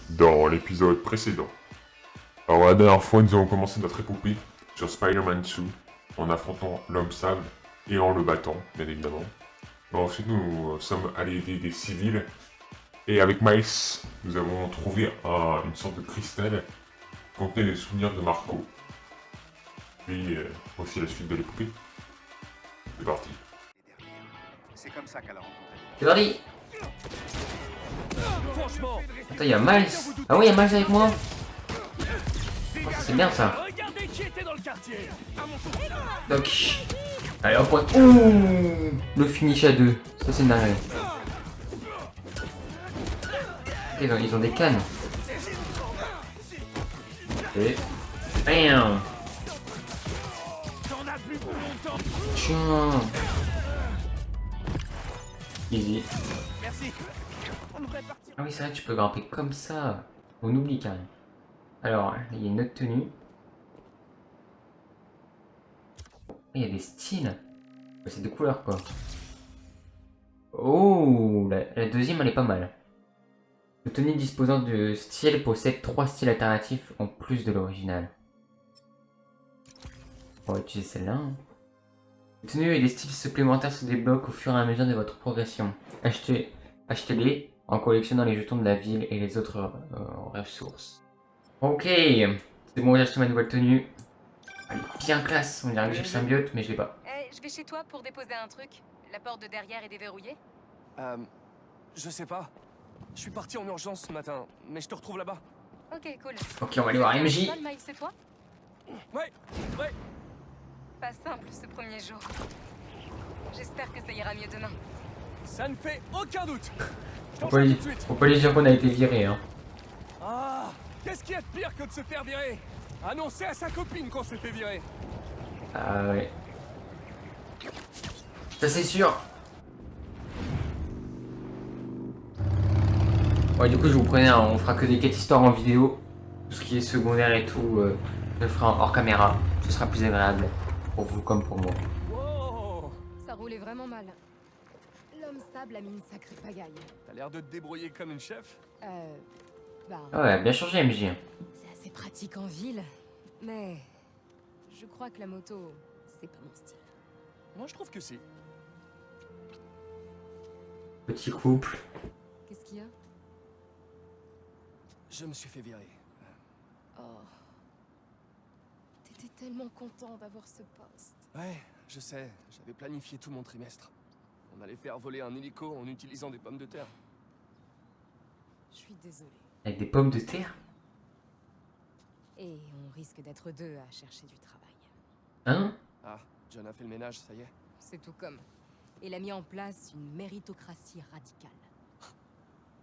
dans l'épisode précédent. Alors la dernière fois, nous avons commencé notre épopée sur Spider-Man 2 en affrontant l'homme sable et en le battant, bien évidemment. Ensuite, nous sommes allés aider des civils et avec Miles, nous avons trouvé une sorte de cristal qui contenait les souvenirs de Marco. Puis aussi la suite de l'épopée. C'est parti. C'est comme ça qu'elle a rencontré. C'est parti. Attends, il y a Miles. Ah oui, il y a Miles avec moi. Oh, c'est bien ça. Donc, allez, on point. Ouh, le finish à 2. Ça, c'est narré. Ok, ils ont des cannes. Et. Bam. Tiens. Easy. Ah oui, c'est vrai que tu peux grimper comme ça. On oublie quand même. Alors, il y a une autre tenue. Il y a des styles. C'est de couleurs quoi. Oh, la deuxième elle est pas mal. Le tenue disposant de style possède 3 styles alternatifs en plus de l'original. On va utiliser celle-là. Les tenues et les styles supplémentaires se débloquent au fur et à mesure de votre progression. Achetez-les en collectionnant les jetons de la ville et les autres ressources. Ok, c'est bon, j'ai acheté ma nouvelle tenue. Elle est bien classe, on dirait que j'ai le symbiote, mais je l'ai pas. Hey, je vais chez toi pour déposer un truc. La porte de derrière est déverrouillée? Je sais pas. Je suis parti en urgence ce matin, mais je te retrouve là-bas. Ok, cool. Ok, on va aller voir MJ. Seul, Miles, c'est toi? Ouais. Pas simple ce premier jour. J'espère que ça ira mieux demain. Ça ne fait aucun doute. Je Faut t'envoie pas, tout lui, de suite. faut pas lui dire qu'on a été viré, hein. Ah, qu'est-ce qu'il y a de pire que de se faire virer? Annoncer à sa copine qu'on s'est fait virer. Ah ouais. Ça c'est sûr. Ouais, du coup je vous prenais, on fera que des quêtes histoires en vidéo. Tout ce qui est secondaire et tout, je le ferai hors caméra. Ce sera plus agréable pour vous comme pour moi. Wow. Ça roulait vraiment mal. L'homme sable a mis une sacrée pagaille. T'as l'air de te débrouiller comme une chef. Ah ouais, bien changé MJ. C'est assez pratique en ville, mais je crois que la moto, c'est pas mon style. Moi, je trouve que si. Petit couple. Qu'est-ce qu'il y a? Je me suis fait virer. Oh. T'étais tellement content d'avoir ce poste. Ouais, je sais. J'avais planifié tout mon trimestre. On allait faire voler un hélico en utilisant des pommes de terre. Je suis désolée. Avec des pommes de terre. Et on risque d'être deux à chercher du travail. Hein? Ah, John a fait le ménage, ça y est. C'est tout comme. Il a mis en place une méritocratie radicale.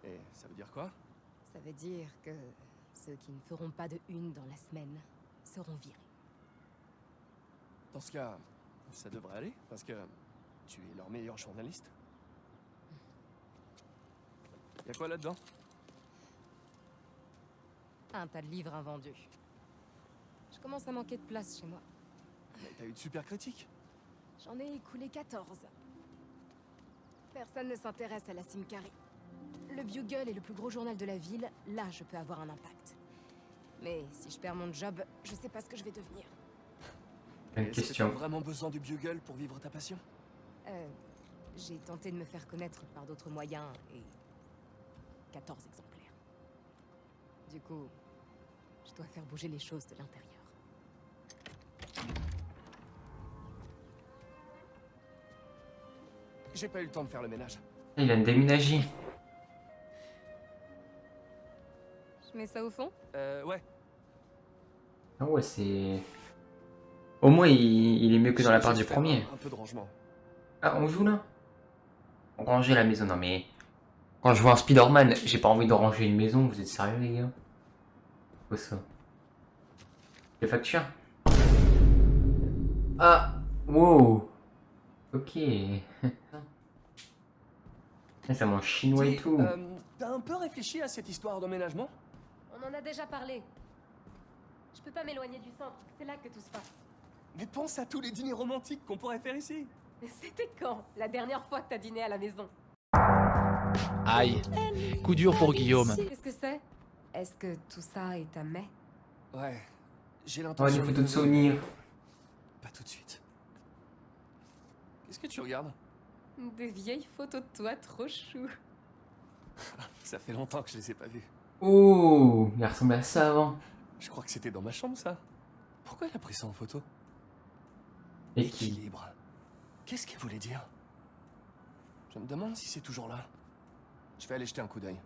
Et ça veut dire quoi? Ça veut dire que ceux qui ne feront pas de une dans la semaine seront virés. Dans ce cas, ça devrait aller, parce que tu es leur meilleur journaliste. Y'a quoi là-dedans? Un tas de livres invendus. Je commence à manquer de place chez moi. Mais t'as eu de super critiques. J'en ai écoulé 14. Personne ne s'intéresse à la Simcari. Le Bugle est le plus gros journal de la ville, là je peux avoir un impact. Mais si je perds mon job, je sais pas ce que je vais devenir. Bonne Est-ce que question. t'as vraiment besoin du Bugle pour vivre ta passion? J'ai tenté de me faire connaître par d'autres moyens et 14 exemplaires. Du coup, je dois faire bouger les choses de l'intérieur. J'ai pas eu le temps de faire le ménage. Il vient de déménager. Je mets ça au fond? Ouais. Ah ouais, c'est... Au moins, il est mieux que dans la part du premier. Un peu de rangement. Ah, on joue là? On rangeait la maison, non mais... Quand je vois un Spider-Man, j'ai pas envie de ranger une maison, vous êtes sérieux les gars? Quoi ça? Les factures? Ah! Wow! Ok. Ça mange chinois et Dis, tout. t'as un peu réfléchi à cette histoire d'emménagement? On en a déjà parlé. Je peux pas m'éloigner du centre, c'est là que tout se passe. Mais pense à tous les dîners romantiques qu'on pourrait faire ici. C'était quand, la dernière fois que t'as dîné à la maison? Aïe, coup dur pour Guillaume. Qu'est-ce que c'est? Est-ce que tout ça est à mai? Ouais, j'ai Oh, des l'intention photos de de- souvenirs. Pas tout de suite. Qu'est-ce que tu regardes? Des vieilles photos de toi trop chou. Ça fait longtemps que je les ai pas vues. Oh, il ressemblait à ça avant. Je crois que c'était dans ma chambre, ça. Pourquoi elle a pris ça en photo? Et qui? Équilibre. Qu'est-ce qu'elle voulait dire? Je me demande si c'est toujours là. Je vais aller jeter un coup d'œil.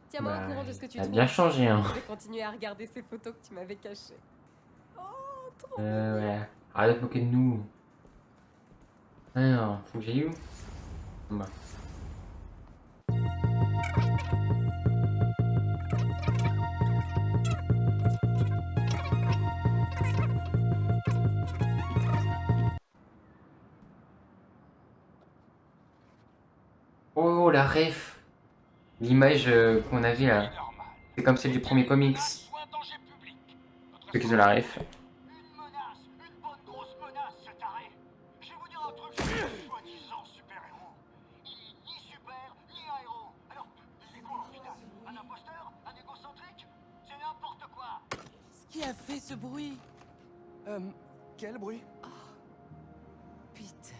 Tiens-moi Bah, au courant de ce que tu il a trouves. bien changé, hein. Je vais continuer à regarder ces photos que tu m'avais cachées. Ouais. Arrête de te moquer de nous. Alors, faut que j'aille où? Bah. Oh, la ref. L'image qu'on avait là. C'est comme celle du premier comics. Ceux qui ont la ref. Une menace, une bonne grosse menace, ce taré. Je vais vous dire un truc sur ce soi-disant super-héros. Il est ni super, ni un héros. Alors, c'est quoi au final? Un imposteur? Un égocentrique? C'est n'importe quoi. Ce qui a fait ce bruit? Quel bruit? Peter.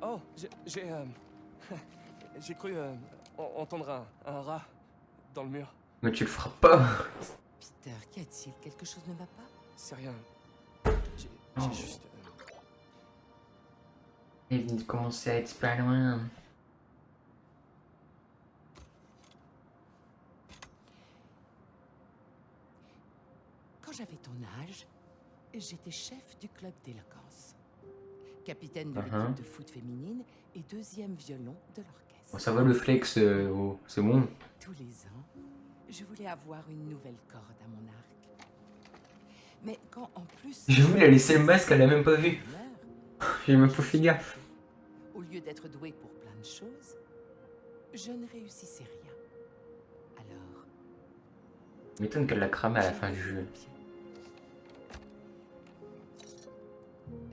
Oh, j'ai j'ai cru entendre un rat dans le mur. Mais tu le feras pas. Peter, qu'y a-t-il? Quelque chose ne va pas? C'est rien. J'ai Oh. juste... Il vient de commencer à être Spider-Man. Quand j'avais ton âge, j'étais chef du club d'éloquence. Capitaine de l'équipe de foot féminine et deuxième violon de l'orchestre. Bon, ça va le flex, oh, c'est bon. Tous les ans, je voulais avoir une nouvelle corde à mon arc. Mais quand en plus... J'avoue, il a laissé le masque, elle l'a même pas vu. J'ai même pas fait gaffe. Au lieu d'être doué pour plein de choses, je ne réussissais rien. Alors... Il m'étonne qu'elle l'a cramé à la fin du jeu.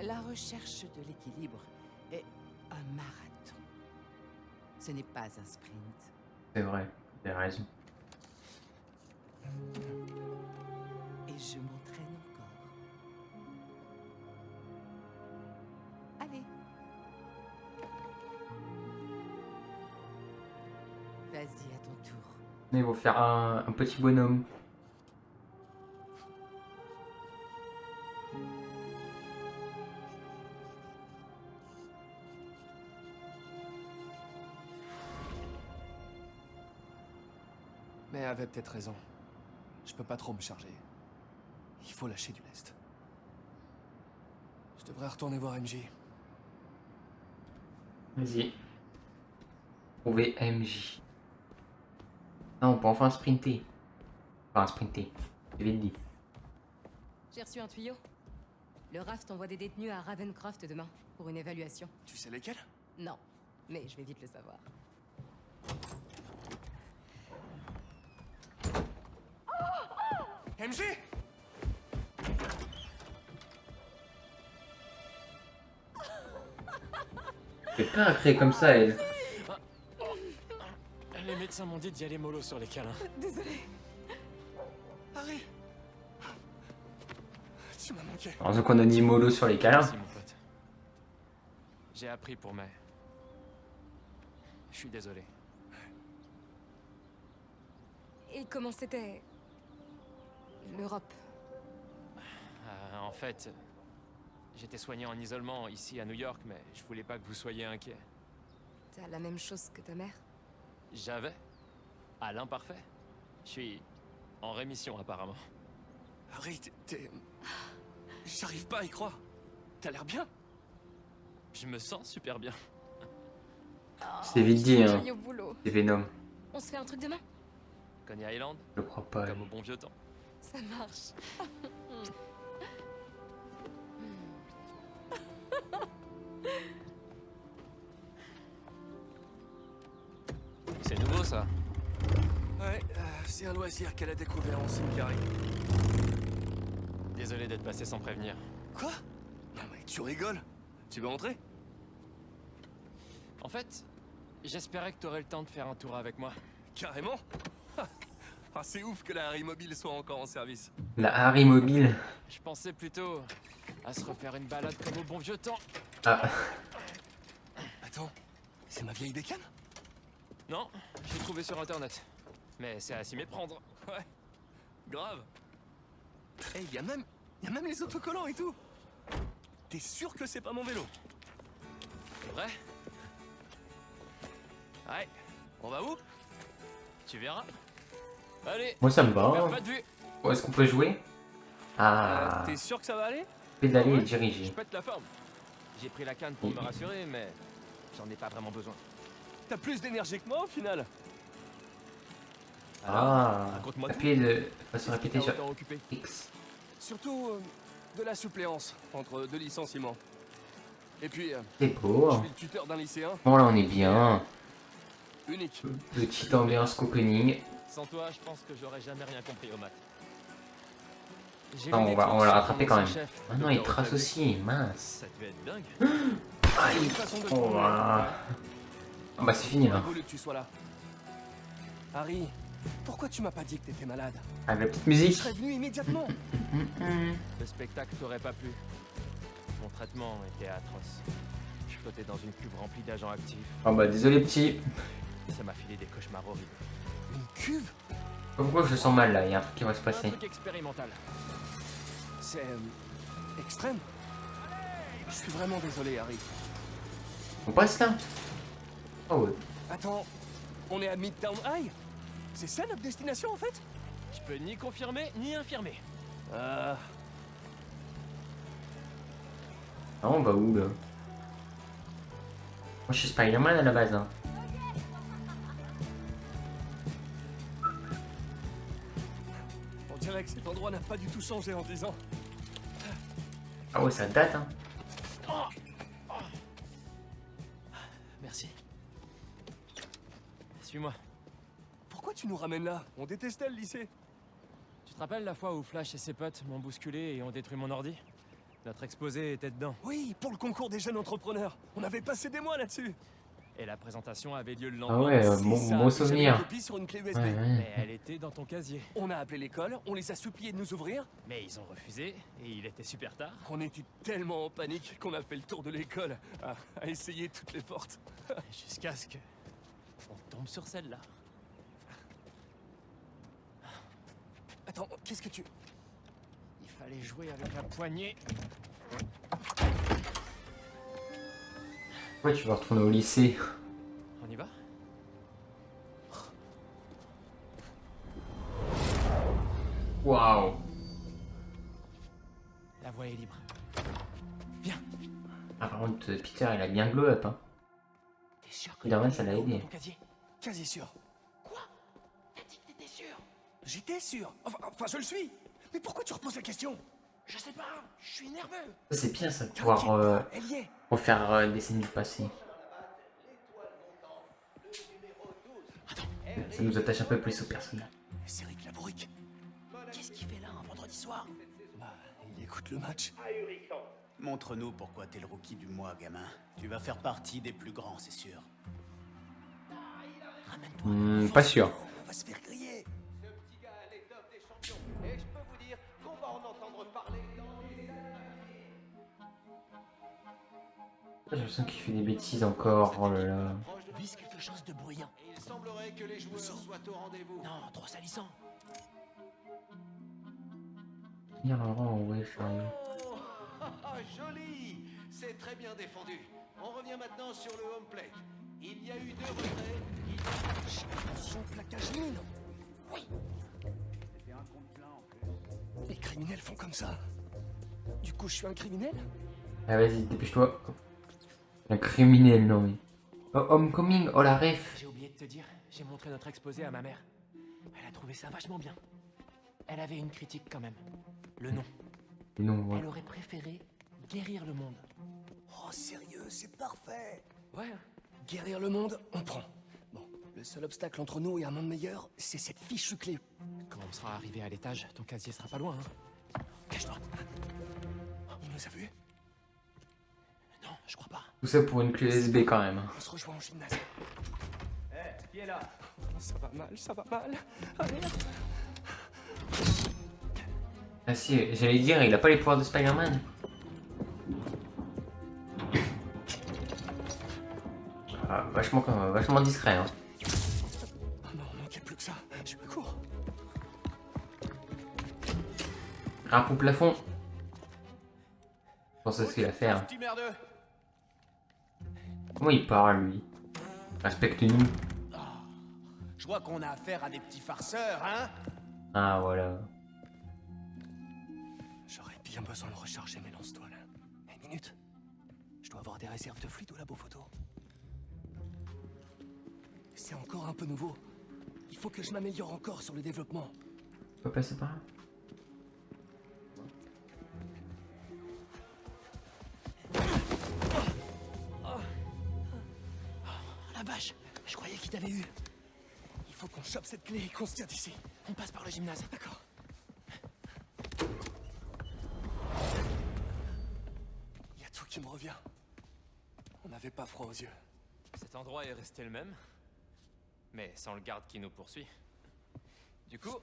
La recherche de l'équilibre est un marathon. Ce n'est pas un sprint. C'est vrai, il a raison. Et je m'entraîne encore. Allez. Vas-y, à ton tour. Mais ils vont faire un petit bonhomme. Mais elle avait peut-être raison. Je peux pas trop me charger. Il faut lâcher du lest. Je devrais retourner voir MJ. Vas-y. Trouver MJ. Ah, on peut enfin sprinter. Enfin, sprinter. J'ai vite dit. J'ai reçu un tuyau. Le RAF t'envoie des détenus à Ravencroft demain pour une évaluation. Tu sais lesquels? Non, mais je vais vite le savoir. MJ! C'est pas à créer comme ça, elle. Les médecins m'ont dit d'y aller mollo sur les câlins. Désolée. Harry! Tu m'as manqué. Heureusement qu'on a dit mollo sur les câlins. Merci mon pote. J'ai appris pour mai. Je suis désolé. Et comment c'était l'Europe? En fait, j'étais soigné en isolement ici à New York, mais je voulais pas que vous soyez inquiets. T'as la même chose que ta mère? J'avais à l'imparfait. Je suis en rémission apparemment. Harry, t'es... J'arrive pas à y croire. T'as l'air bien. Je me sens super bien. C'est vite dit, hein. Au boulot. C'est Venom. On se fait un truc demain? Coney Island, Je crois pas. comme au bon vieux temps. Ça marche. C'est nouveau ça. Ouais, c'est un loisir qu'elle a découvert en Singarie. Désolé d'être passé sans prévenir. Quoi? Non mais tu rigoles. Tu veux entrer? En fait, J'espérais que t'aurais le temps de faire un tour avec moi. Carrément. Ah, c'est ouf que la Harry Mobile soit encore en service. La Harry Mobile. Je pensais plutôt à se refaire une balade comme au bon vieux temps. Ah, Attends, c'est ma vieille bécane? Non, j'ai trouvé sur internet. Mais c'est à s'y méprendre. Ouais, grave. Eh, y a même les autocollants et tout. T'es sûr que c'est pas mon vélo? C'est vrai? Ouais. On va où? Tu verras. Allez. moi ça me va. Perds Hein. pas de vue. Où est-ce qu'on peut jouer? Ah, T'es sûr que ça va aller? pédaler et Je diriger. pète la forme. J'ai pris la canne pour me rassurer, mais j'en ai pas vraiment besoin. T'as plus d'énergie que moi au final. Ah, raconte-moi tout. appuyez de façon Qu'est-ce qui répétée t'a sur autant occupé? X. Surtout de la suppléance entre deux licenciements. Et puis, C'est beau. je suis le tuteur d'un lycéen Bon là on est bien. unique. Petite ambiance cocooning. Sans toi, je pense que j'aurais jamais rien compris aux maths. J'ai Ah, lu on des va trucs le sur rattraper ton quand ancien même. chef, Ah non, il Dr. trace Octavie. aussi, mince. Ça devait être dingue. Aïe. Une façon de Oh, tourner. voilà. Ah bah c'est fini J'aurais là. voulu que tu sois là. Harry, pourquoi tu m'as pas dit que t'étais malade? Avec la petite Je musique. serais venu immédiatement. Le spectacle t'aurait pas plu. Mon traitement était atroce. Je flottais dans une cuve remplie d'agents actifs. Oh bah désolé petit. Ça m'a filé des cauchemars horribles. Une cuve? Pourquoi je le sens mal là? Il y a un truc qui va se Un passer. truc expérimental. C'est extrême. Je suis vraiment désolé, Harry. On passe là? Oh ouais. Attends, on est à Midtown High? C'est ça notre destination en fait? Je peux ni confirmer ni infirmer. Ah, Ah, on va où là? Moi je suis Spider-Man à la base. Hein. on dirait que cet endroit n'a pas du tout changé en 10 ans. Ah ouais ça date hein. Merci. Suis-moi. Pourquoi tu nous ramènes là? On détestait le lycée. Tu te rappelles la fois où Flash et ses potes m'ont bousculé et ont détruit mon ordi? Notre exposé était dedans. Oui, pour le concours des jeunes entrepreneurs. On avait passé des mois là-dessus. Et la présentation avait lieu le Ah lendemain. ouais, C'est bon, ça, bon j'avais une souvenir. copie sur une clé USB. Ouais, ouais. Mais elle était dans ton casier. On a appelé l'école, on les a suppliés de nous ouvrir. Mais ils ont refusé et il était super tard. On était tellement en panique qu'on a fait le tour de l'école à essayer toutes les portes. Jusqu'à ce que on tombe sur celle-là. Attends, qu'est-ce que tu... Il fallait jouer avec la poignée. Pourquoi tu vas retourner au lycée? On y va? Waouh. La voie est libre. Ah par contre Peter il a bien glow up hein. T'es sûr que Spider-Man ça l'a aidé. ton casier? Quasi sûr. Quoi? T'as dit que t'étais sûr? J'étais sûr. Enfin, je le suis. Mais pourquoi tu reposes la question? Je sais pas, je suis nerveux. Ça, c'est bien ça de T'inquiète pouvoir pas, elle y est. refaire des scènes du passé. Ça nous attache un peu plus au personnage. C'est Rick Labourique. Qu'est-ce qu'il fait là un vendredi soir? Bah, il écoute le match. Montre-nous pourquoi t'es le rookie du mois, gamin. Tu vas faire partie des plus grands, c'est sûr. Ramène-toi. Pas sûr. On va se faire griller. Ce petit gars à l'étoffe des champions. Et je peux vous dire qu'on va en entendre parler dans les années. J'ai l'impression qu'il fait des bêtises encore. Oh là là. Proche de Vise quelque chose de bruyant. Et il semblerait que les joueurs soient au rendez-vous. Non, trop salissant. Bien Laurent, ouais, sérieux. Oh, joli. C'est très bien défendu. On revient maintenant sur le home plate. Il y a eu 2 retraits. Attention, plaquage mine. Oui. Les criminels font comme ça. Du coup, je suis un criminel? Ah vas-y, dépêche-toi. Un criminel, non mais. Oh, Homecoming, oh la ref. J'ai oublié de te dire, j'ai montré notre exposé à ma mère. Elle a trouvé ça vachement bien. Elle avait une critique quand même. Le nom. Non, ouais. Elle aurait préféré guérir le monde. Oh, sérieux, c'est parfait. Ouais. Guérir le monde, on prend. Bon, le seul obstacle entre nous et un monde meilleur, c'est cette fichue clé. Quand on sera arrivé à l'étage, ton casier sera pas loin, hein. Cache-toi. Il nous a vus. Non, je crois pas. Tout ça pour une clé USB quand même. On se rejoint en gymnase. Qui est là? Ça va mal, ça va mal. Ah merde. Ah si, j'allais dire, il a pas les pouvoirs de Spider-Man. Ah, vachement discret, hein. Oh non, manquait plus que ça. Je me cours. Grimpe au plafond. Je pense à ce qu'il a fait, hein. Petit merdeux. Comment il parle, lui? Respecte-nous. Je vois qu'on a affaire à des petits farceurs, hein? Ah, voilà. J'aurais bien besoin de recharger mes lance-toiles. Une minute. Je dois avoir des réserves de fluide au labo photo. C'est encore un peu nouveau. Il faut que je m'améliore encore sur le développement. On peut passer par là? La vache, je croyais qu'il t'avait eu. Il faut qu'on chope cette clé et qu'on se tire d'ici. On passe par le gymnase. D'accord. Il y a tout qui me revient. On n'avait pas froid aux yeux. Cet endroit est resté le même, mais sans le garde qui nous poursuit. Du coup,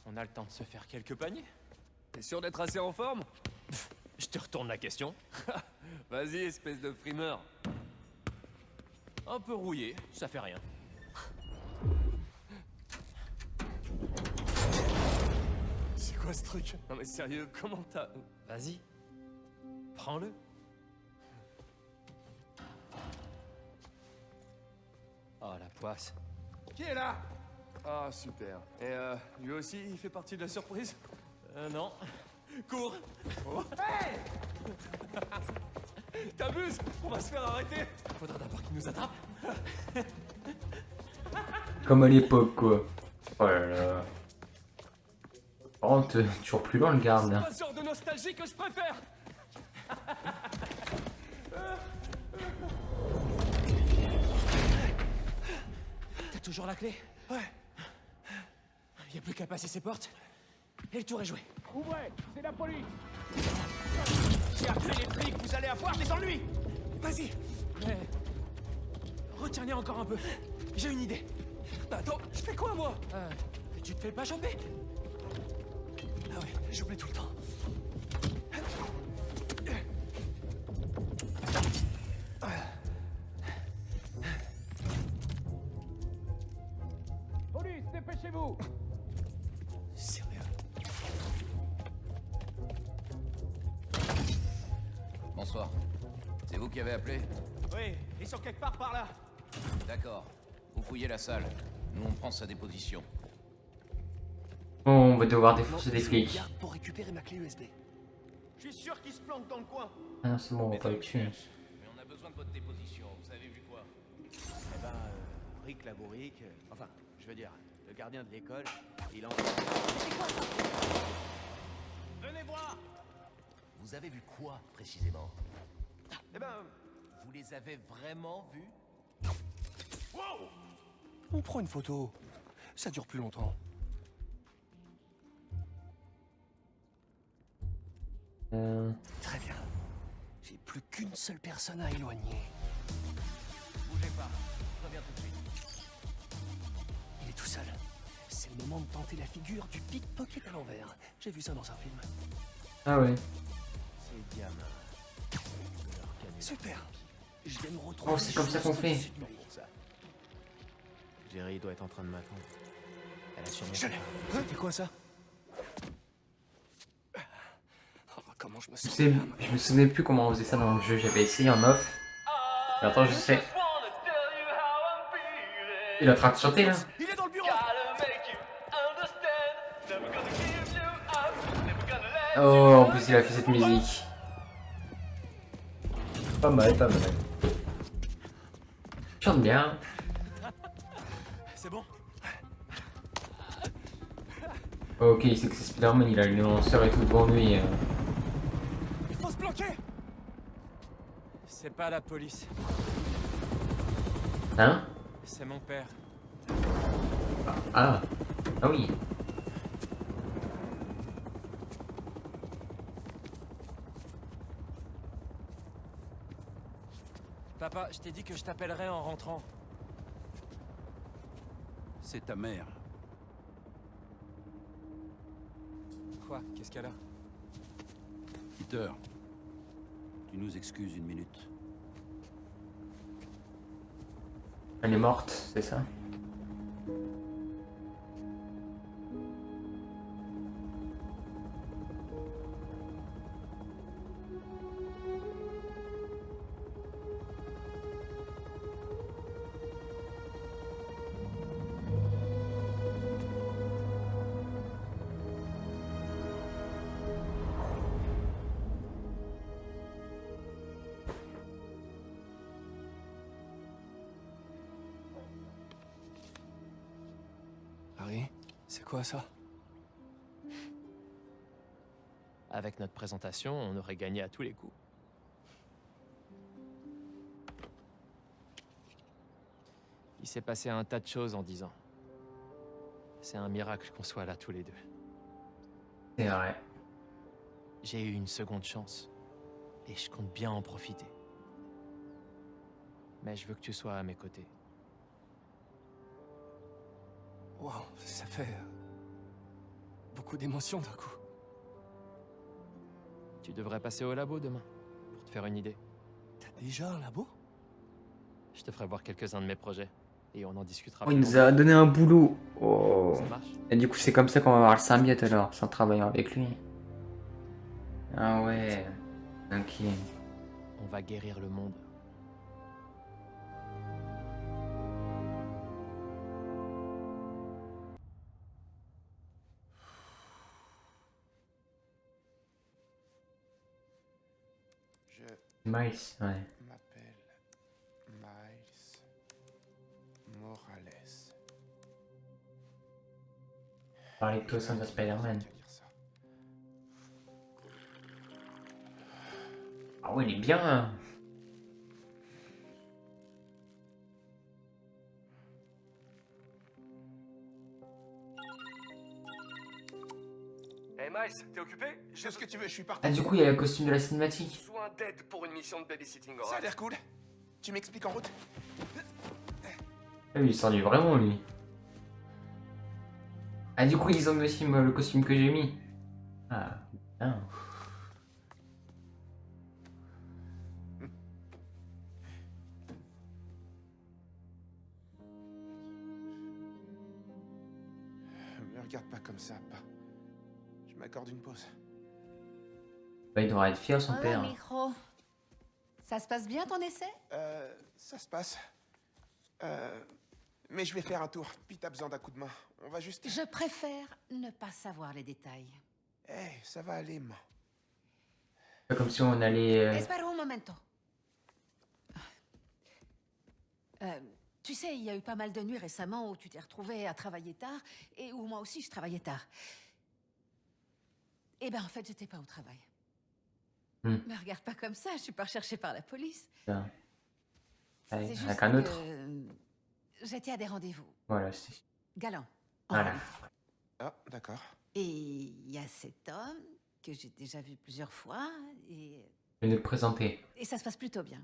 on a le temps de se faire quelques paniers. T'es sûr d'être assez en forme? Je te retourne la question. Vas-y, espèce de frimeur. Un peu rouillé, ça fait rien. C'est quoi ce truc? Non mais sérieux, comment t'as... Vas-y, prends-le. Oh la poisse. Qui est là? Ah, super. Et lui aussi, il fait partie de la surprise? Non. Cours. Hey! T'abuses! On va se faire arrêter! Faudra d'abord qu'il nous attrape. Comme à l'époque, quoi. Oh là là. Par contre, toujours plus loin le garde, là. C'est pas ce genre de nostalgie que je préfère! T'as toujours la clé? Ouais. Y a plus qu'à passer ces portes. Et le tour est joué. Ouvrez, c'est la police. J'ai appelé les flics, vous allez avoir des ennuis. Vas-y! Mais... retiens-les encore un peu. J'ai une idée. Bah attends, je fais quoi moi? Tu te fais pas choper? Ah ouais, j'oublie tout le temps. Police, dépêchez-vous. Sérieux? Bonsoir. C'est vous qui avez appelé? Oui, ils sont quelque part par là. D'accord. Vous fouillez la salle. Nous, on prend sa déposition. Bon, on va devoir défoncer des flics. Garde pour récupérer ma clé USB. Je suis sûr qu'ils se planquent dans le coin. Ah non, c'est bon, on va pas le tuer. Mais on a besoin de votre déposition. Vous avez vu quoi? Eh ben, Rick Labourique, enfin, je veux dire, le gardien de l'école, il en... Venez voir. Vous avez vu quoi, précisément? Eh ben, Vous les avez vraiment vus? wow. On prend une photo. Ça dure plus longtemps. Très bien. J'ai plus qu'une seule personne à éloigner. Bougez pas. Je reviens tout de suite. Il est tout seul. C'est le moment de tenter la figure du pickpocket à l'envers. J'ai vu ça dans un film. Ah ouais. Ces gamins. Super. Je vais me retrouver. Oh, c'est comme ça qu'on juste fait. au-dessus de lui. Jerry doit être en train de m'attendre. Elle a sûrement... Je l'ai. C'était quoi ça? Oh, comment je me sens? Je me souvenais plus comment on faisait ça dans le jeu. J'avais essayé en off. Mais attends, je sais. Il est en train de chanter là. Il est dans le bureau. Oh, en plus il a fait cette musique. Pas mal, pas mal. Chante bien. C'est bon. Ok, il sait que c'est Spider-Man, il a le lanceur et tout devant lui. Il faut se bloquer. C'est pas la police. Hein? C'est mon père. Ah. Ah oui. Papa, je t'ai dit que je t'appellerais en rentrant. C'est ta mère. Quoi? Qu'est-ce qu'elle a? Peter, tu nous excuses une minute. Elle est morte, c'est ça? Harry, c'est quoi ça? Avec notre présentation, on aurait gagné à tous les coups. Il s'est passé un tas de choses en 10 ans. C'est un miracle qu'on soit là tous les deux. C'est vrai. J'ai eu une seconde chance. Et je compte bien en profiter. Mais je veux que tu sois à mes côtés. Waouh, ça fait beaucoup d'émotions d'un coup. Tu devrais passer au labo demain, pour te faire une idée. T'as déjà un labo? Je te ferai voir quelques-uns de mes projets, et on en discutera. Oh, il nous a donné un boulot. Oh. Ça marche? Et du coup, c'est comme ça qu'on va avoir le symbiote alors, sans travailler avec lui. Ah ouais. Ok. On va guérir le monde. Je Miles, ouais. m'appelle Miles Morales. Parler de toi sans de Spider-Man. Ah ouais, il est bien. Hein. Hey Miles, t'es occupé? J'ai ce que tu veux, je suis parti. Ah, du coup, il y a le costume de la cinématique. Besoin d'aide pour une mission de babysitting, Ça a l'air cool. Tu m'expliques en route? Ah, il s'ennuie vraiment, lui. Ah, du coup, ils ont mis aussi le costume que j'ai mis. Ah, bien. Me regarde pas comme ça, pas. Je m'accorde une pause. Bah, il devrait être fier, son père. micro. Ça se passe bien ton essai? Ça se passe. Mais je vais faire un tour. Puis t'as besoin d'un coup de main. On va juste... Je préfère ne pas savoir les détails. Hey, ça va aller, maman. Pas comme si on allait... Espera un momento. Tu sais, il y a eu pas mal de nuits récemment où tu t'es retrouvé à travailler tard et où moi aussi je travaillais tard. Eh ben en fait, j'étais pas au travail. Me regarde pas comme ça, je suis pas recherchée par la police. Bien. Allez, C'est juste avec un autre. que j'étais à des rendez-vous. Voilà, c'est... Galants. Voilà. Ah, d'accord. Et il y a cet homme que j'ai déjà vu plusieurs fois et Je vais nous le présenter. ça se passe plutôt bien.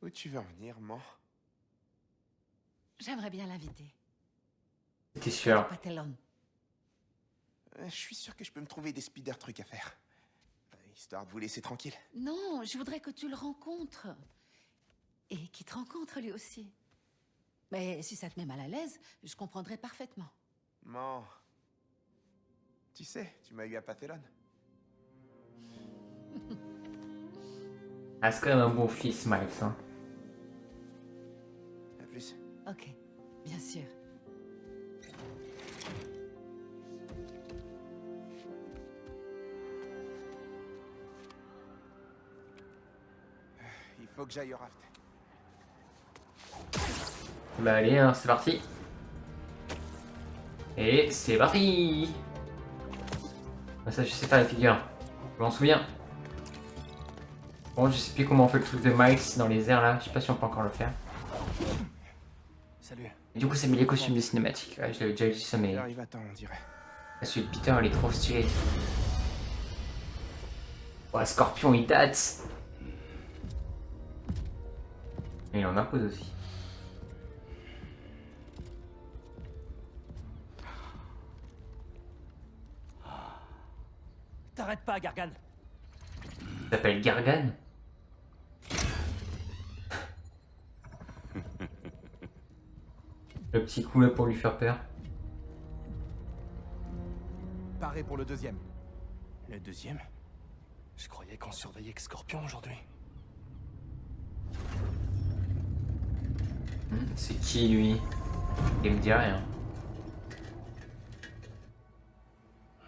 Où tu veux en venir, maman? J'aimerais bien l'inviter. T'es sûr? Patelon. Je suis sûr que je peux me trouver des spider trucs à faire. Histoire de vous laisser tranquille. Non, je voudrais que tu le rencontres. Et qu'il te rencontre lui aussi. Mais si ça te met mal à l'aise, je comprendrai parfaitement. Maman. Tu sais, tu m'as eu à Pathelon. Ah, c'est quand même un bon fils, Miles. Hein. À plus. Ok, bien sûr. Il faut que j'aille au raft. Bah allez, hein, c'est parti. Et c'est parti. Ah, ça, je sais faire la figure. Je m'en souviens. Bon, je sais plus comment on fait le truc de Miles dans les airs là. Je sais pas si on peut encore le faire. Salut. Et du coup, ça met les costumes des cinématiques. Ouais, je l'avais déjà dit ça, mais J'arrive à temps, on dirait. la suite de Peter, elle est trop stylée. Ouais, Scorpion, il date. Et il en impose aussi. t'arrêtes pas, Gargan. Il s'appelle Gargan. Le petit coup là pour lui faire peur. Paré pour le deuxième. Le deuxième? Je croyais qu'on surveillait que Scorpion aujourd'hui. C'est qui lui? Il me dit rien.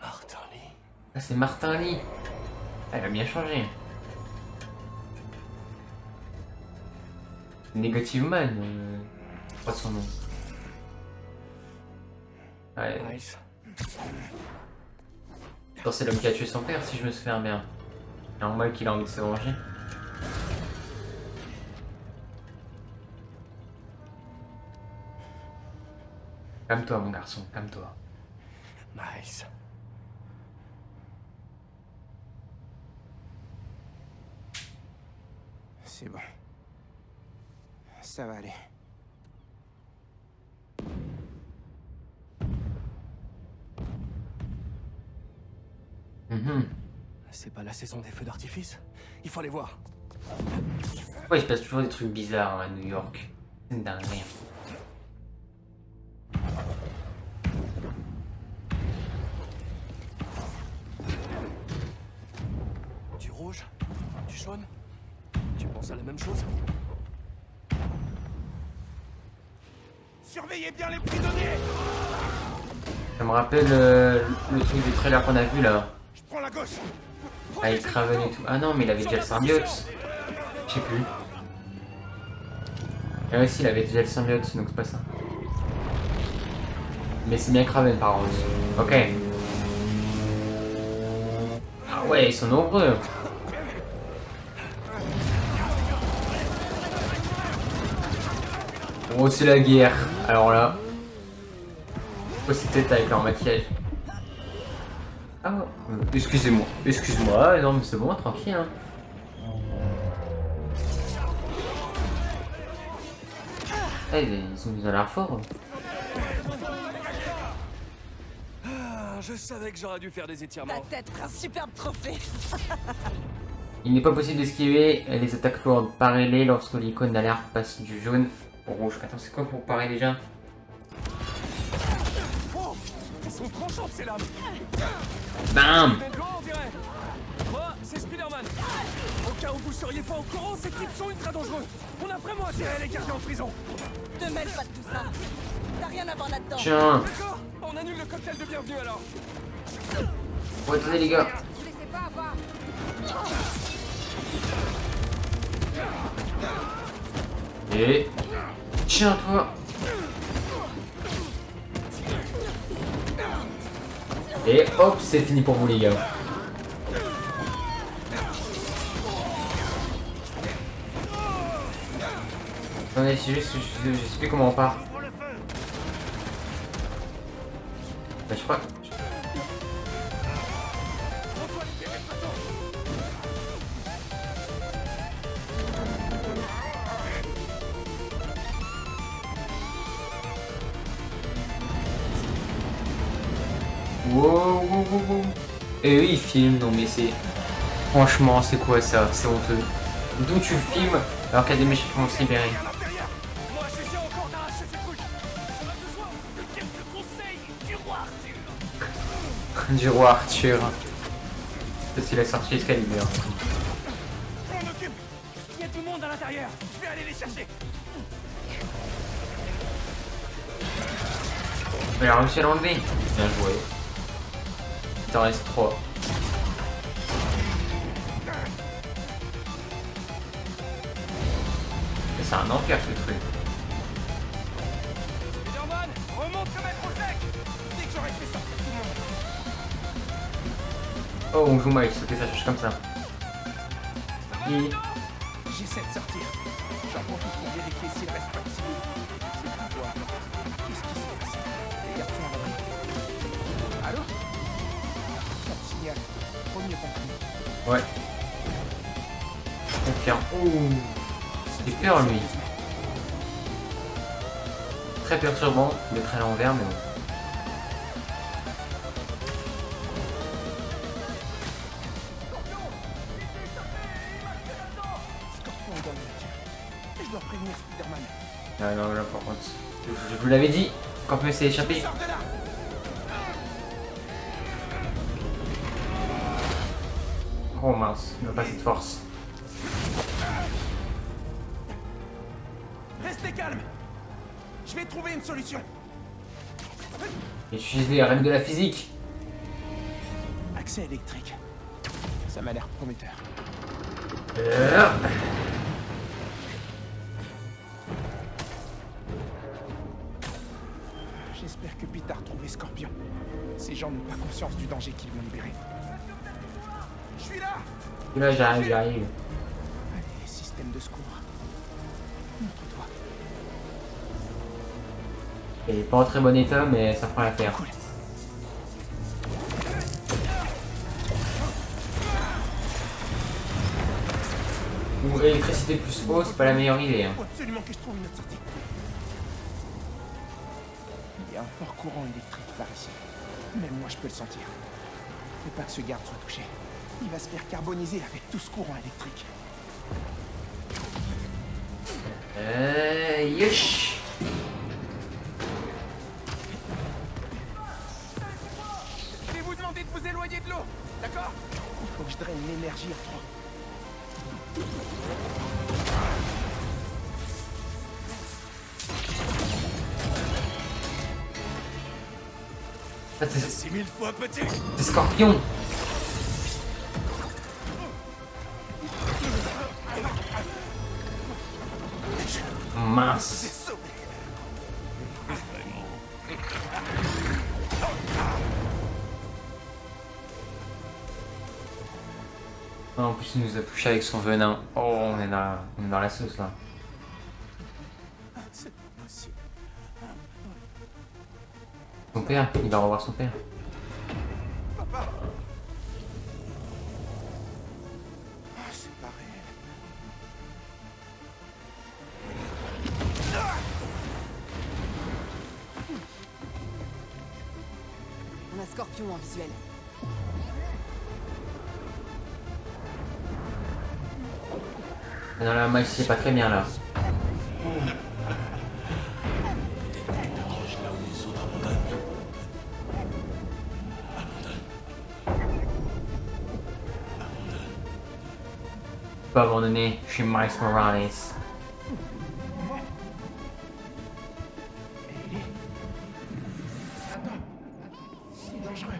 Martin Lee. Ah, c'est Martin Lee. Ah, il a bien changé. Negative Man, c'est pas son nom. Ouais. Nice. Attends, c'est l'homme qui a tué son père, si je me souviens bien. Normal qu'il a envie de se venger. Calme-toi, mon garçon, calme-toi. Nice. C'est bon. Ça va aller. C'est pas la saison des feux d'artifice? Il faut aller voir. Pourquoi il se passe toujours des trucs bizarres à New York? C'est une dinguerie. Du rouge? Du jaune? Tu penses à la même chose? Surveillez bien les prisonniers! Ça me rappelle le truc du trailer qu'on a vu là. Je prends la gauche! Avec Craven et tout. Ah non, mais il avait déjà le symbiote. Je sais plus. Ah ouais, si, il avait déjà le symbiote, donc c'est pas ça. Mais c'est bien Craven par contre. Ok. Ah ouais, ils sont nombreux. Oh, c'est la guerre. Alors là. Oh, c'était avec leur maquillage. Ah, excusez-moi. Excuse-moi. Non, mais c'est bon, tranquille. Hein. Eh, ils ont l'air forts. Ah, je savais que j'aurais dû faire des étirements. Ta tête, un superbe trophée. Il n'est pas possible d'esquiver les attaques lourdes. Parez-les lorsque l'icône d'alerte passe du jaune au rouge. Attends, c'est quoi pour parer déjà? Oh, ils sont tranchantes ces lames. Bam! On dirait. Moi, c'est Spider-Man. Au cas où vous seriez pas au courant, ces types sont ultra dangereux. On a vraiment intérêt à les garder en prison. Te mêle pas de tout ça. T'as rien à voir là-dedans. Tiens! D'accord, on annule le cocktail de bienvenue alors. Bon, attendez les gars. Je laissais pas avoir. Et... Tiens, toi! Et hop, c'est fini pour vous les gars. Attendez, c'est juste, je sais plus comment on part. Bah, je crois... Wow. Et eux ils filment, non mais c'est... Franchement, c'est quoi ça? C'est honteux. D'où tu filmes alors qu'il y a des méchants qui vont se libérer? Moi, j'essaie encore d'arracher ces trucs. On a besoin de quelques conseils du roi Arthur. Du roi Arthur. Parce qu'il a sorti Excalibur. Je m'en occupe. Il y a tout le monde à l'intérieur. Je vais aller les chercher. Il a réussi à l'enlever. Bien joué. Il t'en reste 3. C'est un enfer ce truc. Spider-Man, remonte le mettre au sec. Dès que j'aurai fait sortir tout le monde. Oh, on joue Miles, ok, ça cherche comme ça. Et... J'essaie de sortir. J'en profite pour vérifier s'il reste pas ici. C'est pas voir. Qu'est-ce qui se passe? Les garçons à l'abri. Allô? Pas de signal. Premier compris. Ouais. Confirme. Ouh. J'ai peur lui. Très perturbant d'être à l'envers, mais bon. Ah non, là par contre. Je vous l'avais dit, Scorpion s'est échappé. Sors de là! Oh mince, il n'a pas assez de force. Restez calme! Je vais trouver une solution. Utilise les règles de la physique. Accès électrique. Ça m'a l'air prometteur. J'espère que Pete a retrouvé Scorpion. Ces gens n'ont pas conscience du danger qu'ils vont libérer. Je suis là! Là j'arrive, j'arrive. Allez, système de secours. Montre-toi. Il est pas en très bon état, mais ça fera l'affaire. Cool. Ou électricité plus eau, c'est pas la meilleure idée. Hein. Faut absolument que je trouve une autre sortie. Il y a un fort courant électrique par ici. Même moi, je peux le sentir. Faut pas que ce garde soit touché. Il va se faire carboniser avec tout ce courant électrique. Yesh. Je vais vous demander de vous éloigner de l'eau, d'accord? Il faut que je draine l'énergie en trois. C'est 6000 fois petit. c'est Scorpion. Mince. Ah, en plus il nous a touché avec son venin. Oh, on est dans la sauce là. C'est pas possible. Son père, il va revoir son père. Papa! Ah, c'est pas réel. On a Scorpion en visuel. Ah non, là, Max, c'est pas très bien là. Pas abandonné, je suis Miles Morales. C'est dangereux.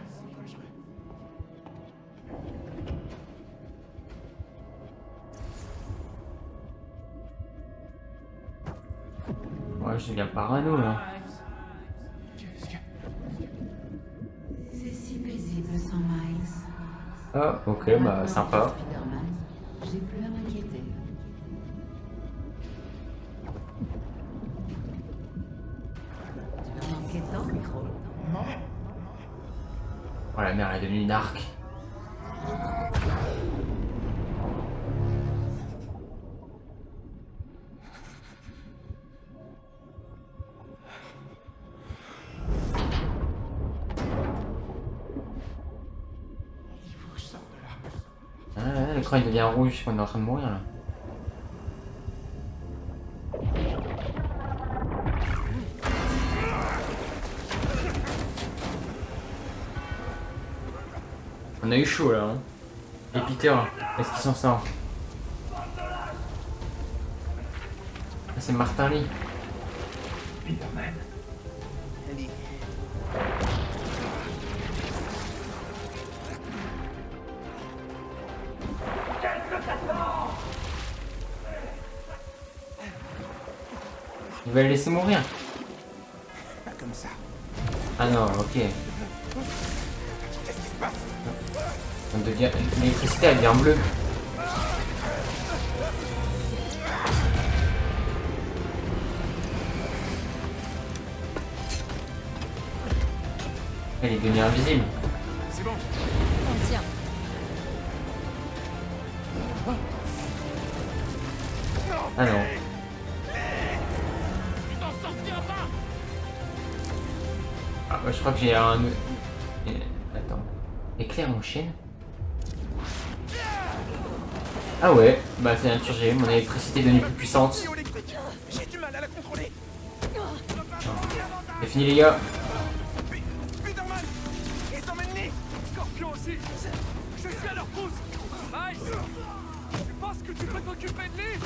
Ouais, je deviens parano là. C'est si paisible sans Miles. Ah, ok, bah sympa. Spider-Man, j'ai plus à m'inquiéter. Tu vas manquer de temps, micro. Oh, la mère elle est devenue une arc. Il faut que je sorte de là. Ah, l'écran il devient rouge quand on est en train de mourir là. On a eu chaud là. Hein. Et Peter, est-ce qu'il s'en sort? Ah, c'est Martin Lee. Spider-Man. Allez. Il va le laisser mourir. Pas comme ça. Ah non, ok. Qu'est-ce qui se passe? On devient... L'électricité elle devient bleue. Elle est devenue invisible. C'est bon. On tient. Ah non. Ah bah je crois que j'ai un... Attends. Éclair en chaîne? Ah ouais, bah c'est un surgé, mon électricité est devenue plus puissante. J'ai du mal à la contrôler. C'est fini les gars. Spider-Man et ton ennemi. Scorpion aussi. Je suis à leur pouce. Miles, tu penses que tu peux t'occuper de lui?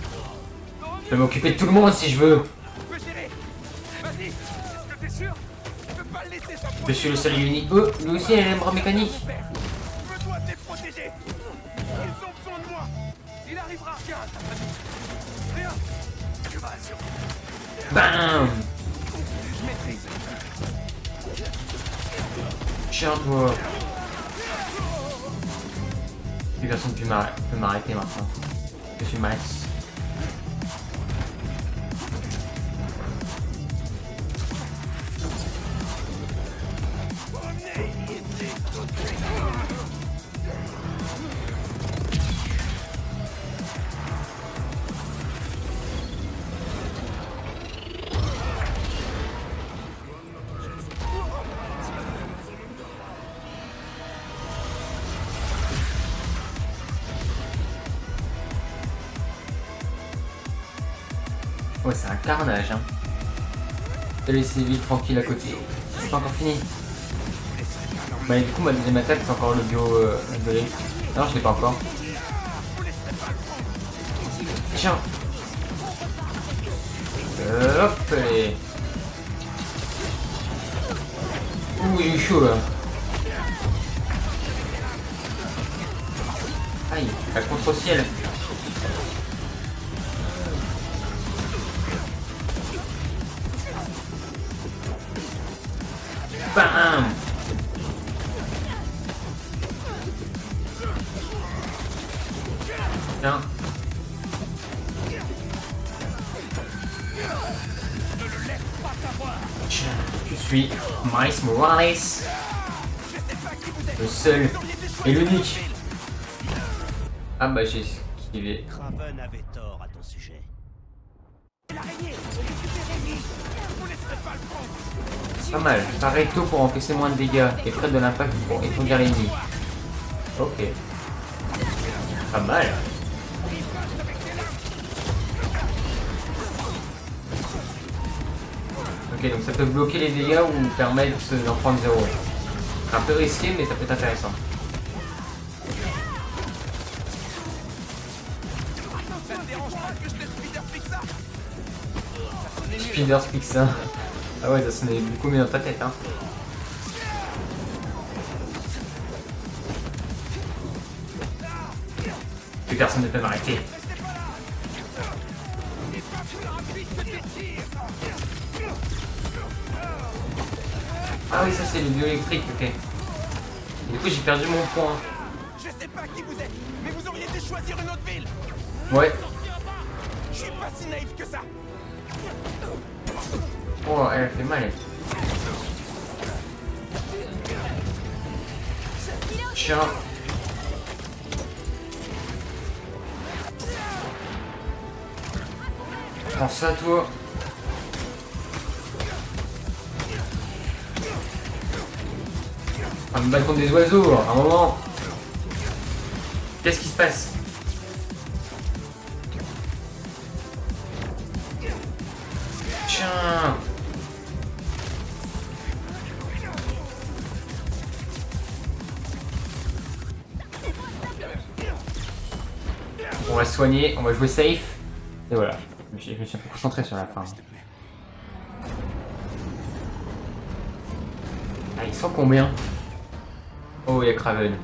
Je peux m'occuper de tout le monde si je veux. Je peux gérer. Vas-y. Est-ce que t'es sûr? Tu peux pas le laisser s'approcher. Je suis le seul et l'unique. Oh, lui aussi elle a un bras mécanique. Je dois te les protéger. Ils ont besoin de moi. Il arrivera. Tiens. Rien. Tu vas assurer. Bam. Je maîtrise. Tiens toi. Plus personne peut m'arrêter maintenant. Je suis Max. Ouais, c'est un carnage, hein. De laisser les villes tranquilles à côté. C'est pas encore fini. Bah, du coup, ma deuxième attaque, c'est encore le bio de l'élite. Non, je l'ai pas encore. Tiens. Hop, allez. Ouh, il est chaud là. Aïe, la contre-ciel. Bam. Tiens. Je suis Miles Morales, le seul et l'unique. Ah bah j'ai esquivé. Kraven avait tort à ton sujet. Pas mal, pareil tôt pour encaisser moins de dégâts et près de l'impact pour étourdir l'ennemi. Ok. Pas mal. Ok, donc ça peut bloquer les dégâts ou permettre d'en prendre 0. Un peu risqué, mais ça peut être intéressant. Ça te dérange pas que je te Spider-Pick ça? Spider-Pick ça. Ah ouais, ça sonnait beaucoup mieux dans ta tête, hein. Plus personne ne peut m'arrêter. Ah oui, ça c'est le bioélectrique, ok. Du coup, j'ai perdu mon point. Je sais pas qui vous êtes, mais vous auriez dû choisir une autre ville. Ouais. Je suis pas si naïf que ça. Oh, elle a fait mal. Tiens. Prends ça, toi. On va me battre contre des oiseaux, à un moment. Qu'est-ce qui se passe? Tiens. On va se soigner, on va jouer safe. Et voilà, je me suis un peu concentré sur la fin. Ah, ils sont combien? Oh, il y a Kraven.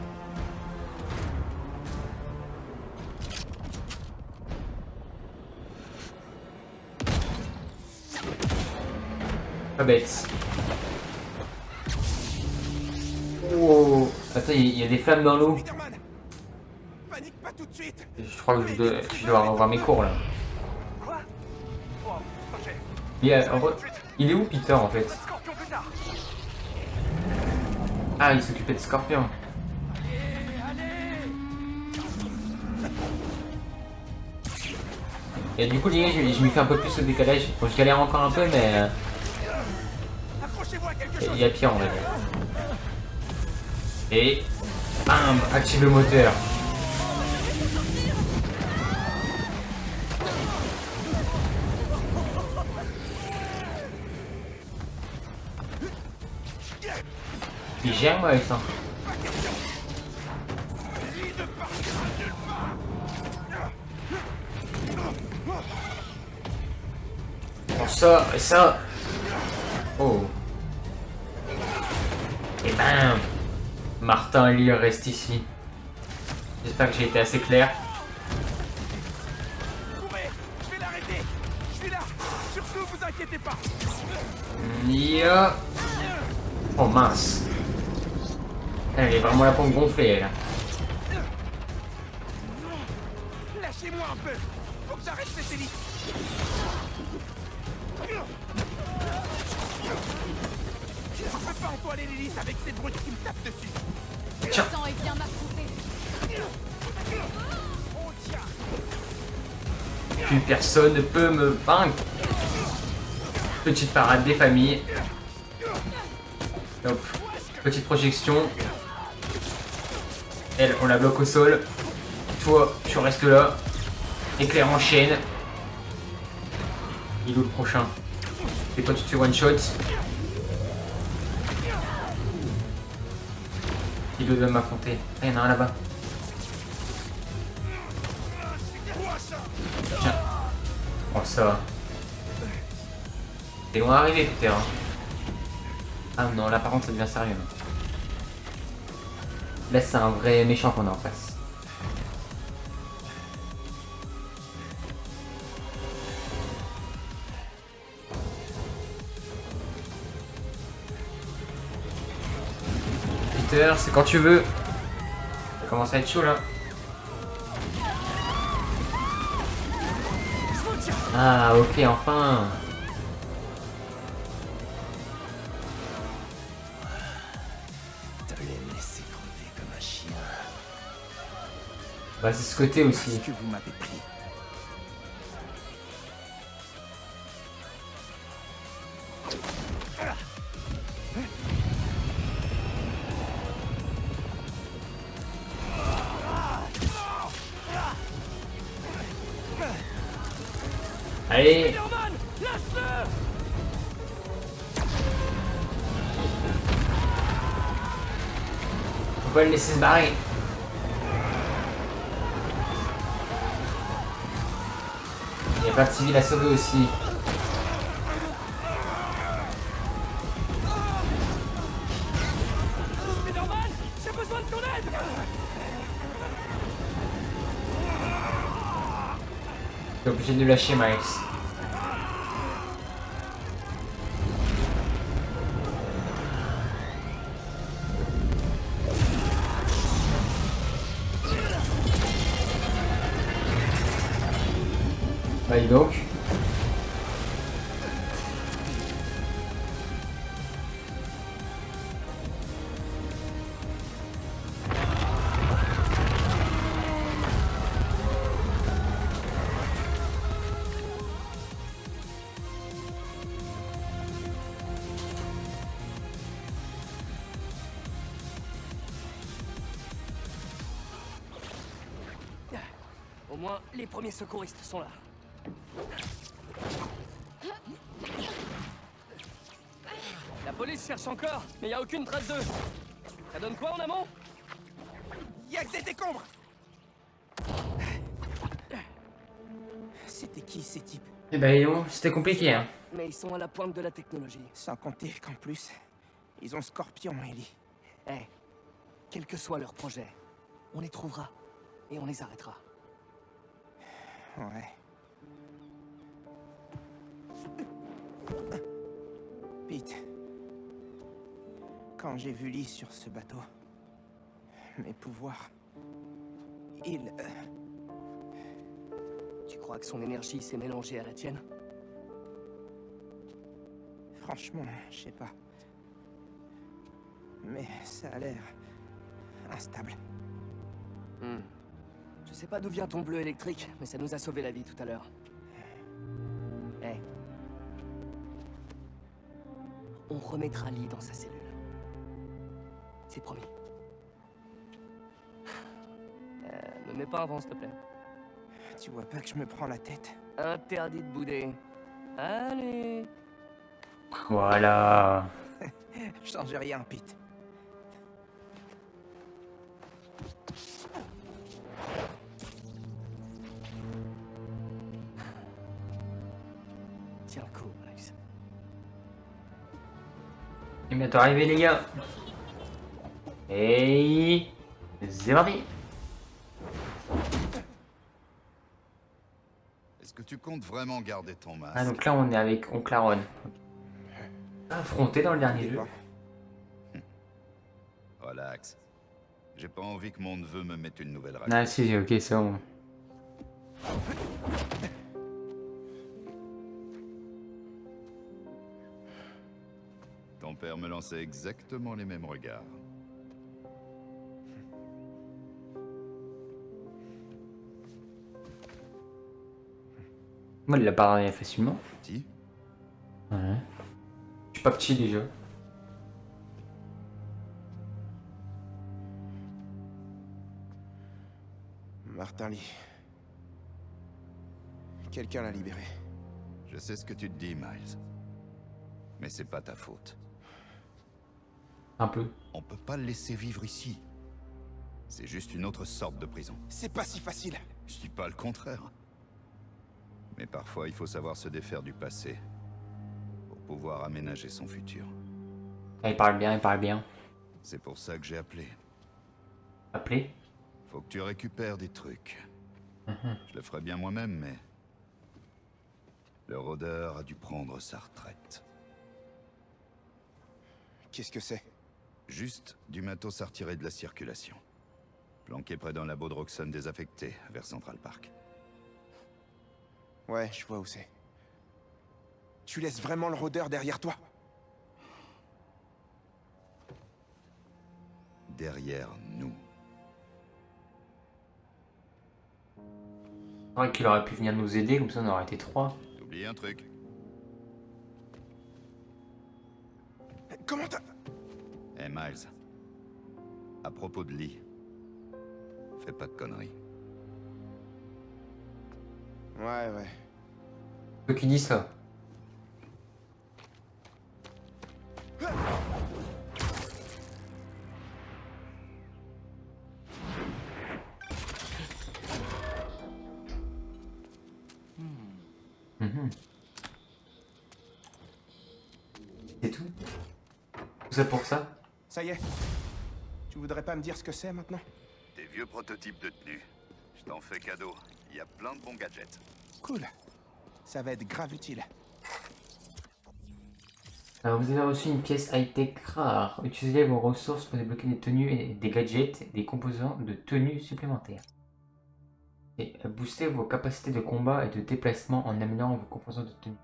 Pas bête. Oh, attends, il y a des flammes dans l'eau. Panique pas tout de suite. Je crois que je dois revoir mes cours là. Quoi? Oh, ok. Il est où Peter en fait? Scorpion plus tard. Ah, il s'occupait de Scorpion. Et du coup, les gars, je m'y fais un peu plus au décalage. Bon, je galère encore un peu, mais il y a pire, on va dire. Et bam, active le moteur. Il gère moi avec ça. Bon, ça et ça. Oh. Et bam. Martin et Lee restent ici. J'espère que j'ai été assez clair. Courez, je vais l'arrêter. Je suis là. Surtout, vous inquiétez pas. Ya. Oh mince. Elle est vraiment là pour me gonfler, elle. Lâchez-moi un peu. Faut que j'arrête cette élite. Je peux pas entoiler l'hélice avec ces brutes qui me tapent dessus. Tiens. Le sang est bien affronté. Oh tiens. Plus personne ne peut me vaincre. Petite parade des familles. Hop. Petite projection. Elle, on la bloque au sol. Toi, tu restes là. Éclair en chaîne. Il est où le prochain? Et toi, tu te fais one shot. Il doit m'affronter. Ah, il y en a un là-bas. Tiens. Oh, ça va. T'es loin d'arriver, Peter. Hein. Ah non, là par contre, ça devient sérieux. Là, c'est un vrai méchant qu'on a en face. Peter, c'est quand tu veux. Ça commence à être chaud là. Ah, ok, enfin. T'allais me laisser crever comme un chien. Bah, c'est ce côté aussi. Parce que vous m'avez pris. Allez. Faut pas le laisser se barrer. Il y a pas de civil à sauver aussi. Spider-Man, j'ai besoin de ton aide. T'es obligé de lâcher Miles. Allez donc. Au moins, les premiers secouristes sont là. La police cherche encore, mais y a aucune trace d'eux. Ça donne quoi en amont? Y'a que des décombres. C'était qui ces types? Eh ben, c'était compliqué, hein. Mais ils sont à la pointe de la technologie. Sans compter qu'en plus, ils ont Scorpion, Ellie. Eh, quel que soit leur projet, on les trouvera et on les arrêtera. Ouais. Pete, quand j'ai vu Lee sur ce bateau, mes pouvoirs, il... Tu crois que son énergie s'est mélangée à la tienne? Franchement, je sais pas. Mais ça a l'air instable. Je sais pas d'où vient ton bleu électrique, mais ça nous a sauvé la vie tout à l'heure. Eh. On remettra Lee dans sa cellule. C'est promis. Me mets pas avant, s'il te plaît. Tu vois pas que je me prends la tête? Interdit de bouder. Allez. Voilà. Change rien, Pete. Tiens le coup, Miles. Il est bientôt arrivé, les gars. Et c'est parti. Est-ce que tu comptes vraiment garder ton masque? Ah, donc là, on est avec Oncle Aaron. Affronté dans le dernier jeu. Relax. J'ai pas envie que mon neveu me mette une nouvelle raclée. Ah si, ok, c'est bon. Ton père me lançait exactement les mêmes regards. Moi, il l'a pas facilement. Petit? Ouais. Je suis pas petit déjà. Martin Lee. Quelqu'un l'a libéré. Je sais ce que tu te dis, Miles. Mais c'est pas ta faute. Un peu. On peut pas le laisser vivre ici. C'est juste une autre sorte de prison. C'est pas si facile. Je dis pas le contraire. Mais parfois, il faut savoir se défaire du passé pour pouvoir aménager son futur. Ah, il parle bien, il parle bien. C'est pour ça que j'ai appelé. Appelé? Faut que tu récupères des trucs. Mhm. Je le ferais bien moi-même, mais... le rôdeur a dû prendre sa retraite. Qu'est-ce que c'est? Juste du matos à retirer de la circulation. Planqué près d'un labo de Roxxon désaffecté, vers Central Park. Ouais, je vois où c'est. Tu laisses vraiment le rôdeur derrière toi? Derrière nous. C'est vrai qu'il aurait pu venir nous aider, comme ça on aurait été 3. T'oublies un truc. Comment t'as... Hey Miles. À propos de Lee. Fais pas de conneries. Ouais. Toi qui dis ça. Mhm. C'est tout? Tout ça pour ça? Ça y est. Tu voudrais pas me dire ce que c'est maintenant? Des vieux prototypes de tenue. Je t'en fais cadeau. Il y a plein de bons gadgets. Cool. Ça va être grave utile. Alors vous avez reçu une pièce high-tech rare. Utilisez vos ressources pour débloquer des tenues et des gadgets et des composants de tenues supplémentaires. Et boostez vos capacités de combat et de déplacement en améliorant vos composants de tenue.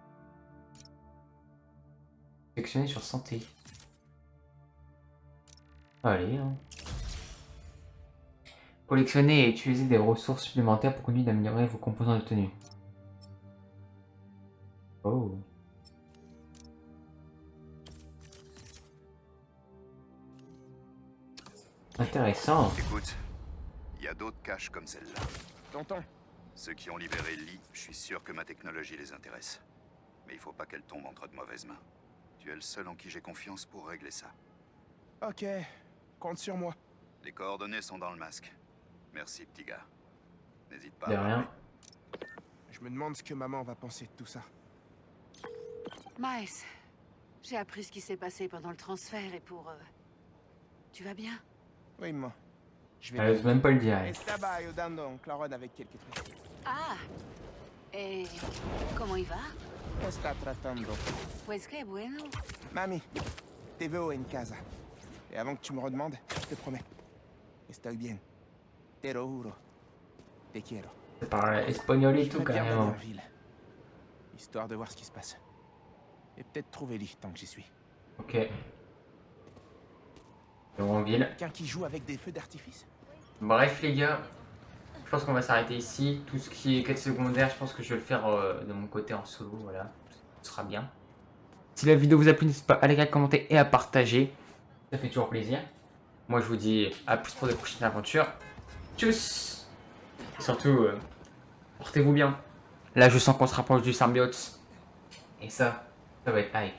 Sélectionnez sur santé. Allez. Hein. Collectionnez et utilisez des ressources supplémentaires pour continuer d'améliorer vos composants de tenue. Oh. Intéressant. Écoute, il y a d'autres caches comme celle-là. Tonton. Ceux qui ont libéré Lee, je suis sûr que ma technologie les intéresse. Mais il faut pas qu'elle tombe entre de mauvaises mains. Tu es le seul en qui j'ai confiance pour régler ça. Ok, compte sur moi. Les coordonnées sont dans le masque. Merci, petit gars. N'hésite pas De à rien. rappeler. Je me demande ce que maman va penser de tout ça. Miles, j'ai appris ce qui s'est passé pendant le transfert et pour... Tu vas bien? Oui, maman. Je Elle ose même pas le dire. Elle. Estaba ayudando a Oncle Aaron avec quelques trucs. Ah! Et comment il va? Está tratando. Pues que bueno. Mami, te veo en casa. Et avant que tu me redemandes, je te promets. Estoy bien. Te lo juro. Te quiero. C'est par espagnol et Je tout vais bien carrément. revenir en ville, histoire de voir ce qui se passe. Et peut-être trouver Lee tant que j'y suis. Ok. En ville. Quelqu'un qui joue avec des feux d'artifice? Bref les gars, je pense qu'on va s'arrêter ici. Tout ce qui est quête secondaire, je pense que je vais le faire de mon côté en solo, voilà. Ce sera bien. Si la vidéo vous a plu, n'hésitez pas à liker, à commenter et à partager. Ça fait toujours plaisir. Moi je vous dis à plus pour de prochaines aventures. Tchuss! Et surtout, portez-vous bien. Là je sens qu'on se rapproche du symbiote. Et ça va être hype.